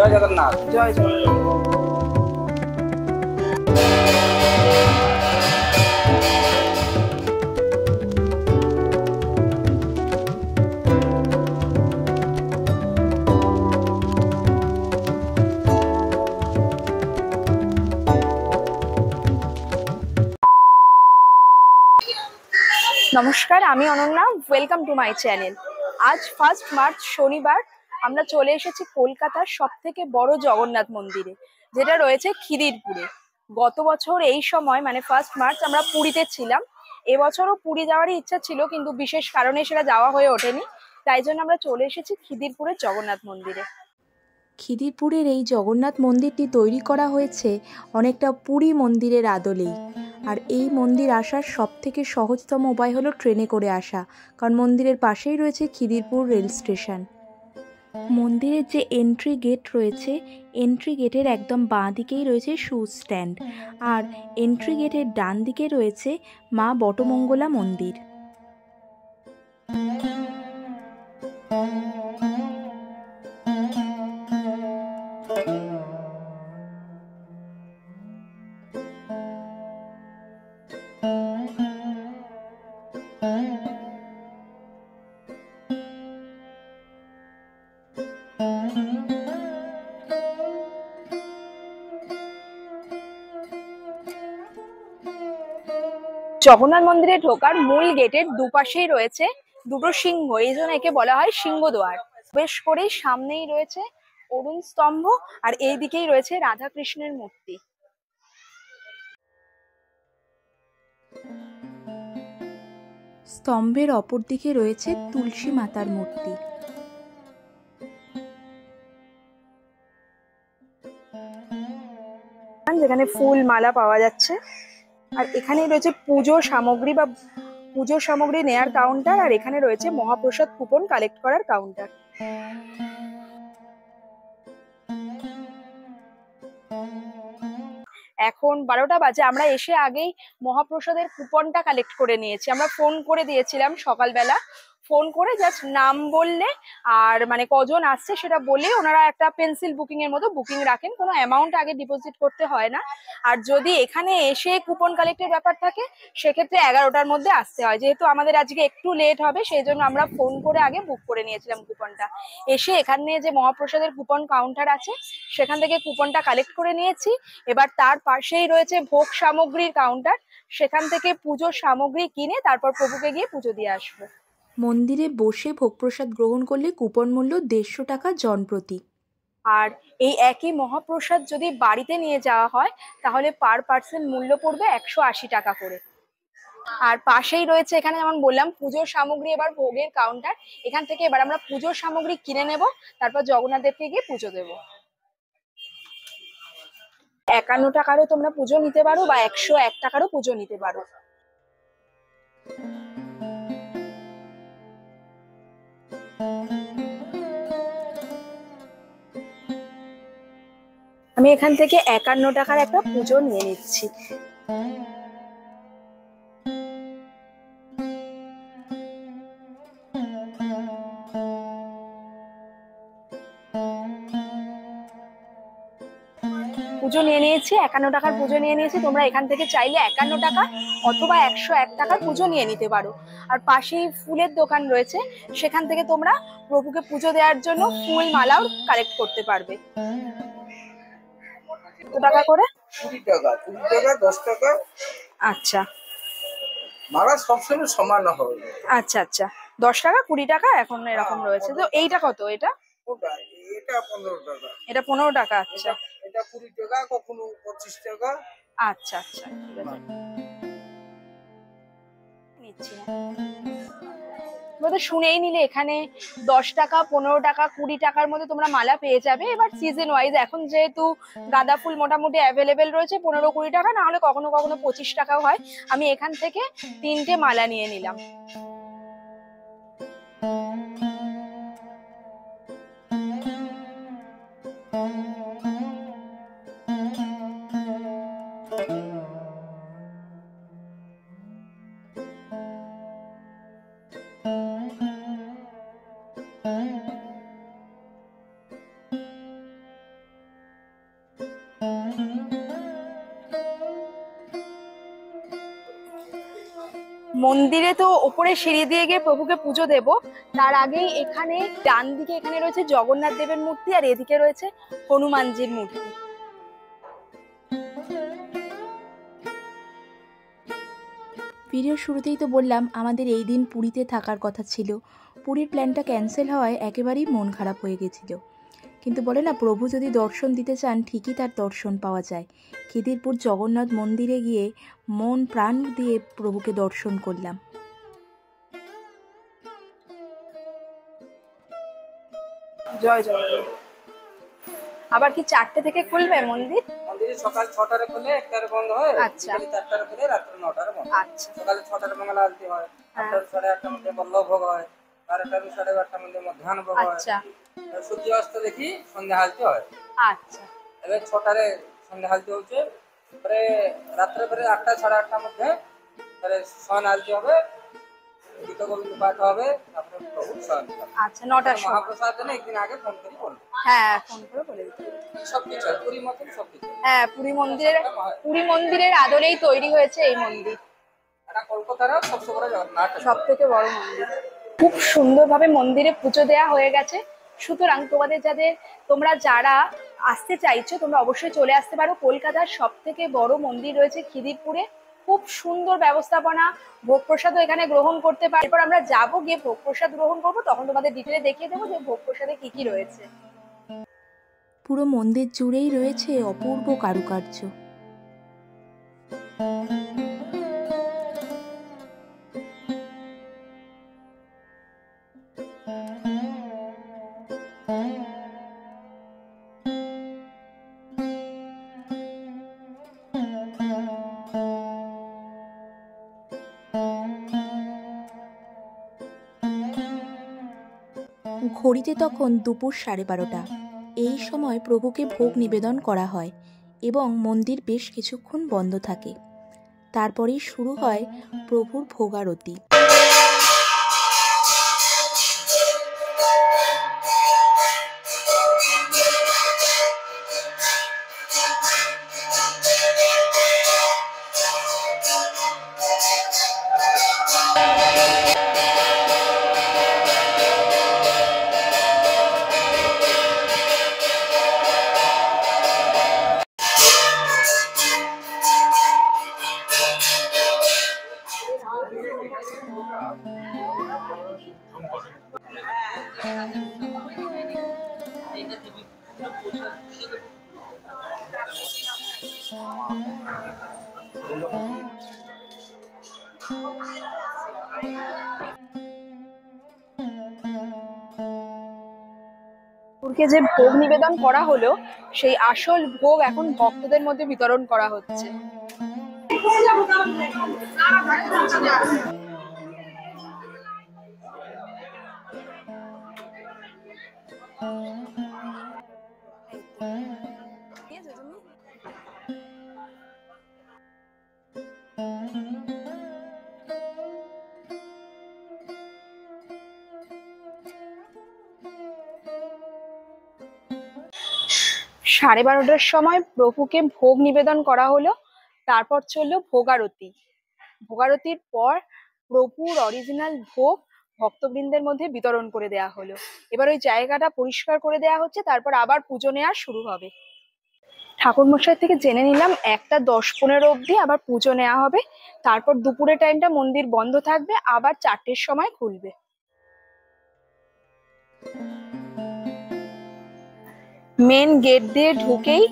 জয় জগন্নাথ। জয় জগন্নাথ। নমস্কার, আমি Ananya. Welcome to my channel. আজ 1 মার্চ শনিবার আমরা চলে এসেছি কলকাতার সবথেকে বড় জগন্নাথ মন্দিরে, যেটা রয়েছে খিদিরপুরে। গত বছর এই সময় মানে 1 মার্চ আমরা পুরীতে ছিলাম। এবছরও পুরী যাওয়ারই ইচ্ছা ছিল, কিন্তু বিশেষ কারণে সেটা যাওয়া হয়ে ওঠেনি। তাই জন্য আমরা চলে এসেছি খিদিরপুরের জগন্নাথ মন্দিরে। খিদিরপুরের এই জগন্নাথ মন্দিরটি তৈরি করা হয়েছে অনেকটা পুরী মন্দিরের আদলেই। আর এই মন্দির আসার সবথেকে সহজতম উপায় হলো ট্রেনে করে আসা, কারণ মন্দিরের পাশেই রয়েছে খিদিরপুর রেল স্টেশন। মন্দিরের যে এন্ট্রি গেট রয়েছে, এন্ট্রি গেটের একদম বাঁ দিকেই রয়েছে শু স্ট্যান্ড, আর এন্ট্রি গেটের ডান দিকে রয়েছে মা বটমঙ্গলা মন্দির। জগন্নাথ মন্দিরে ঢোকার মূল গেটের দুপাশেই রয়েছে দুটো সিংহ, এই জন্য একে বলা হয় সিংহদ্বার। বেশ করেই সামনেই রয়েছে অরুণ স্তম্ভ, আর এই দিকেই রয়েছে রাধাকৃষ্ণের মূর্তি। স্তম্ভের অপর দিকে রয়েছে তুলসী মাতার মূর্তি। যেখানে ফুল মালা পাওয়া যাচ্ছে, আর এখানেই রয়েছে পুজো সামগ্রী বা পুজোর সামগ্রী নেয়ার কাউন্টার, আর এখানে রয়েছে মহাপ্রসাদ কুপন কালেক্ট করার কাউন্টার। এখন 12টা বাজে। আমরা এসে আগেই মহাপ্রসাদের কুপনটা কালেক্ট করে নিয়েছি। আমরা ফোন করে দিয়েছিলাম সকালবেলা, ফোন করে জাস্ট নাম বললে আর মানে কজন আসছে সেটা বলে ওনারা একটা পেন্সিল বুকিং এর মতো বুকিং রাখেন। কোনো অ্যামাউন্ট আগে ডিপোজিট করতে হয় না। আর যদি এখানে এসে কুপন কালেক্টের ব্যাপার থাকে, সেক্ষেত্রে 11টার মধ্যে আসতে হয়। যেহেতু আমাদের আজকে একটু লেট হবে, সেই জন্য আমরা ফোন করে আগে বুক করে নিয়েছিলাম কুপনটা। এসে এখানে যে মহাপ্রসাদের কুপন কাউন্টার আছে, সেখান থেকে কুপনটা কালেক্ট করে নিয়েছি। এবার তার পাশেই রয়েছে ভোগ সামগ্রীর কাউন্টার, সেখান থেকে পুজোর সামগ্রী কিনে তারপর প্রভুকে গিয়ে পুজো দিয়ে আসবো। মন্দিরে বসে ভোগপ্রসাদ গ্রহণ করলে কুপন মূল্য 150 টাকা জনপ্রতি। আর এই একই মহাপ্রসাদ যদি বাড়িতে নিয়ে যাওয়া হয়, তাহলে পার পার্সন মূল্য পড়বে 180 টাকা করে। আর পাশেই রয়েছে এখানে যেমন বললাম পুজোর সামগ্রী, এবার ভোগের কাউন্টার। এখান থেকে এবার আমরা পুজোর সামগ্রী কিনে নেব, তারপর জগন্নাথ দেবকে গিয়ে পুজো দেবো। 51 টাকারও তোমরা পুজো নিতে পারো বা 101 টাকারও পুজো নিতে পারো। আমি এখান থেকে 51 টাকার একটা পুজো নিয়ে নিচ্ছি। পুজো নিয়ে নিয়েছি, 51 টাকার পুজো নিয়ে নিয়েছি। তোমরা এখান থেকে চাইলে 51 টাকা অথবা 101 টাকার পুজো নিয়ে নিতে পারো। আর পাশেই ফুলের দোকান রয়েছে, সেখান থেকে তোমরা প্রভুকে পুজো দেওয়ার জন্য ফুল মালাও কালেক্ট করতে পারবে। কত টাকা করে? 20 টাকা, 20 টাকা, 10 টাকা। আচ্ছা, মালা সবসময় সমান হবে। আচ্ছা আচ্ছা, 10 টাকা 20 টাকা এখন এরকম রয়েছে। তো এইটা কত? এটা এটা 15 টাকা। এটা 15 টাকা। আচ্ছা, এটা 20 টাকা, কখনো 25 টাকা। আচ্ছা আচ্ছা, ঠিক আছে, নিচ্ছি না। শুনেই নিলে এখানে 10 টাকা, 15 টাকা, 20 টাকার মধ্যে তোমরা মালা পেয়ে যাবে। এবার সিজন ওয়াইজ এখন যেহেতু গাঁদা ফুল মোটামুটি অ্যাভেলেবেল রয়েছে, 15-20 টাকা, না হলে কখনো কখনো 25 টাকাও হয়। আমি এখান থেকে 3টে মালা নিয়ে নিলাম। মন্দিরে তো ওপরে সিঁড়ি দিয়ে গিয়ে প্রভুকে পুজো দেব, তার আগেই এখানে ডান দিকে এখানে রয়েছে জগন্নাথ দেবের মূর্তি, আর এদিকে রয়েছে হনুমানজির মূর্তি। ভিডিওর শুরুতেই তো বললাম আমাদের এই দিন পুরীতে থাকার কথা ছিল। পুরীর প্ল্যানটা ক্যান্সেল হওয়ায় একেবারেই মন খারাপ হয়ে গেছিল। কিন্তু বলে না, প্রভু যদি দর্শন দিতে চান ঠিকই তার দর্শন পাওয়া যায়। খিদিরপুর জগন্নাথ মন্দিরে গিয়ে মন প্রাণ দিয়ে প্রভুকে দর্শন করলাম। জয় জয়। আবার কি 4টে থেকে খুলবে মন্দির? মন্দিরে সকাল 6টায় খুলে 1টায় বন্ধ হয়, আচ্ছা। বিকেল 4টায় খুলে রাত্রি 9টায় বন্ধ। আচ্ছা। সকালে 6টায় মঙ্গল আরতি হয়, 8টা 8:30টার মধ্যে বল্লভ ভোগ হয়, 12টা 12:30টার মধ্যে মধ্যাহ্ন ভোগ হয়। আচ্ছা সূর্যাস্ত দেখি সন্ধ্যা আলতি হয়। আচ্ছা এবার 6টায় সন্ধ্যা আলতি হচ্ছে, পরে রাত্রে পরে 8টা 8:30টার মধ্যে পরে শয়ন আলতি হবে, গীত গোবিন্দ পাঠ হবে, তারপরে প্রভু শয়ন হবে। আচ্ছা 9টার সময়। মহাপ্রসাদ জন্য একদিন আগে ফোন করে বলবো। হ্যাঁ ফোন করে বলে দিতে হবে। সবকিছু হয়, পুরী মতন সবকিছু। হ্যাঁ পুরী মন্দিরের আদলেই তৈরি হয়েছে এই মন্দির। এটা কলকাতারও সবচেয়ে বড় জগন্নাথ সব থেকে বড় মন্দির। খুব সুন্দরভাবে মন্দিরে পুজো দেওয়া হয়ে গেছে। সুতরাং তোমরা যারা আসতে চাইছো তোমরা অবশ্যই চলে আসতে পারো। কলকাতার সব থেকে বড় মন্দির রয়েছে খিদিরপুরে। খুব সুন্দর ব্যবস্থাপনা, ভোগ প্রসাদও এখানে গ্রহণ করতে পারো। এরপর আমরা যাবো, গিয়ে ভোগ প্রসাদ গ্রহণ করবো, তখন তোমাদের ডিটেলে দেখিয়ে দেবো যে ভোগ প্রসাদে কি কি রয়েছে। পুরো মন্দির জুড়েই রয়েছে অপূর্ব কারুকার্য। ঘড়িতে তখন দুপুর 12:30। এই সময় প্রভুকে ভোগ নিবেদন করা হয় এবং মন্দির বেশ কিছুক্ষণ বন্ধ থাকে। তারপরেই শুরু হয় প্রভুর ভোগারতি। ঠাকুরকে যে ভোগ নিবেদন করা হলো সেই আসল ভোগ এখন ভক্তদের মধ্যে বিতরণ করা হচ্ছে। সাড়ে 12টার সময় প্রভুকে ভোগ নিবেদন করা হলো, তারপর চললো ভোগারতি। ভোগারতির পর প্রভুর অরিজিনাল ভোগ ভক্তবৃন্দের মধ্যে বিতরণ করে দেয়া হলো। এবার ওই জায়গাটা পরিষ্কার করে দেয়া হচ্ছে, তারপর আবার পুজো নেওয়া শুরু হবে। ঠাকুরমশাই থেকে জেনে নিলাম 1টা 10-15 অবধি আবার পুজো নেওয়া হবে, তারপর দুপুরের টাইমটা মন্দির বন্ধ থাকবে, আবার 4টের সময় খুলবে। মেন গেট দিয়ে ঢুকেই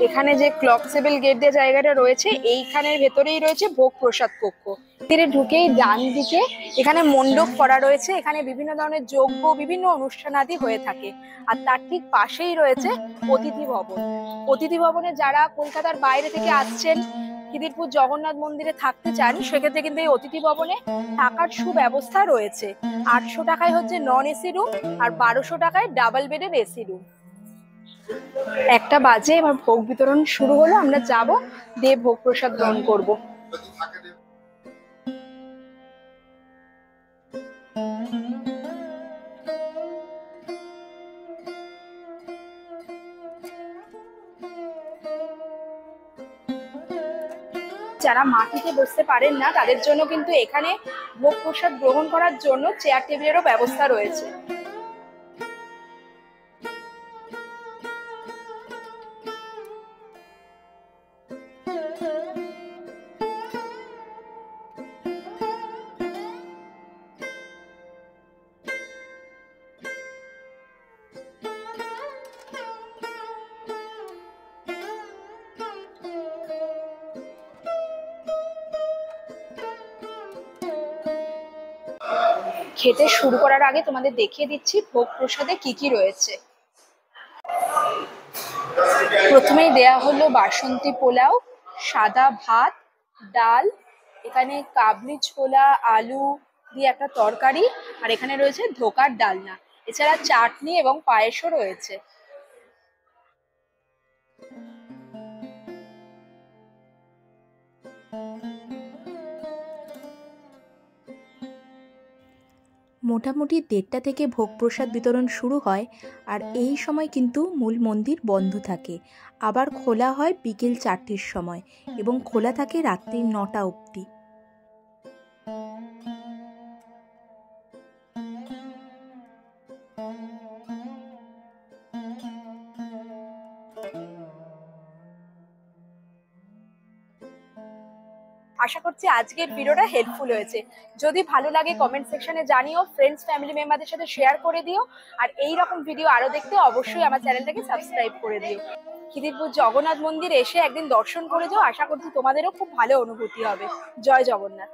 এখানে যে ক্লক সেবেল গেট দিয়ে জায়গাটা রয়েছে, এইখানের ভেতরেই রয়েছে ভোগ প্রসাদ কক্ষ। ভিতরে ঢুকেই ডান দিকে এখানে মণ্ডপ করা রয়েছে, এখানে বিভিন্ন ধরনের যজ্ঞ, বিভিন্ন অনুষ্ঠানাদি হয়ে থাকে। আর তার ঠিক পাশেই রয়েছে অতিথি ভবন। অতিথি ভবনে যারা কলকাতার বাইরে থেকে আসছেন, খিদিরপুর জগন্নাথ মন্দিরে থাকতে চান, সেক্ষেত্রে কিন্তু এই অতিথি ভবনে থাকার সুব্যবস্থা রয়েছে। 800 টাকায় হচ্ছে নন এসি রুম, আর 1200 টাকায় ডাবল বেডের এসি রুম। 1টা বাজে, এবার ভোগ বিতরণ শুরু হলো। আমরা যাব, দিয়ে ভোগ প্রসাদ গ্রহণ করবো। যারা মাটিতে বসতে পারেন না তাদের জন্য কিন্তু এখানে ভোগ প্রসাদ গ্রহণ করার জন্য চেয়ার টেবিলেরও ব্যবস্থা রয়েছে। খেতে শুরু করার আগে তোমাদের দেখিয়ে দিচ্ছি ভোগ প্রসাদে কি কি রয়েছে। প্রথমেই দেয়া হলো বাসন্তী পোলাও, সাদা ভাত, ডাল, এখানে কাবলি ছোলা, আলু দিয়ে একটা তরকারি, আর এখানে রয়েছে ধোকার ডালনা, এছাড়া চাটনি এবং পায়েসও রয়েছে। মোটামুটি 1:30 থেকে ভোগ প্রসাদ বিতরণ শুরু হয়, আর এই সময় কিন্তু মূল মন্দির বন্ধ থাকে। আবার খোলা হয় বিকেল 4টের সময় এবং খোলা থাকে রাত্রি 9টা অবধি। আশা করছি আজকের ভিডিওটা হেল্পফুল হয়েছে। যদি ভালো লাগে কমেন্ট সেকশনে জানিও, ফ্রেন্ডস ফ্যামিলি মেম্বারদের সাথে শেয়ার করে দিও, আর এই রকম ভিডিও আরো দেখতে অবশ্যই আমার চ্যানেলটাকে সাবস্ক্রাইব করে দিও। খিদিরপুর জগন্নাথ মন্দিরে এসে একদিন দর্শন করে যাও, আশা করছি তোমাদেরও খুব ভালো অনুভূতি হবে। জয় জগন্নাথ।